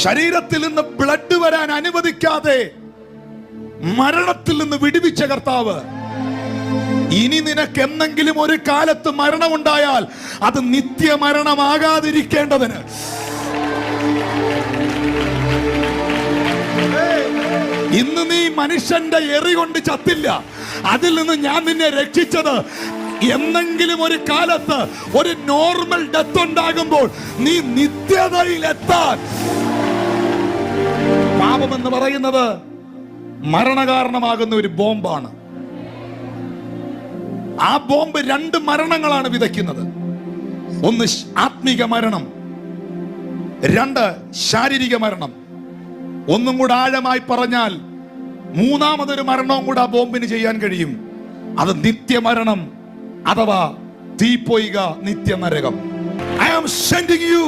ശരീരത്തിൽ നിന്ന് ബ്ലഡ് വരാൻ അനുവദിക്കാതെ മരണത്തിൽ നിന്ന് വിടുവിച്ച കർത്താവ്, ഇനി നിനക്ക് എന്തെങ്കിലും ഒരു കാലത്ത് മരണമുണ്ടായാൽ അത് നിത്യമരണമാകാതിരിക്കേണ്ടതിന് ഇന്ന് നീ മനുഷ്യന്റെ എറി കൊണ്ട് ചത്തില്ല. അതിൽ നിന്ന് ഞാൻ നിന്നെ രക്ഷിച്ചത് എന്തെങ്കിലും ഒരു കാലത്ത് ഒരു നോർമൽ ഡെത്ത് ഉണ്ടാകുമ്പോൾ നീ നിത്യതയിലെത്താൻ. പാപമെന്ന് പറയുന്നത് മരണകാരണമാകുന്ന ഒരു ബോംബാണ്. ആ ബോംബ് 2 മരണങ്ങളാണ് വിതയ്ക്കുന്നത്. ഒന്ന് ആത്മീക മരണം, 2 ശാരീരിക മരണം. ഒന്നും കൂടെ ആഴമായി പറഞ്ഞാൽ 3ാമതൊരു മരണവും കൂടെ ആ ബോംബിന് ചെയ്യാൻ കഴിയും. അത് നിത്യമരണം അഥവാ തീപ്പൊയ്ക, നിത്യനരകം. I am sending you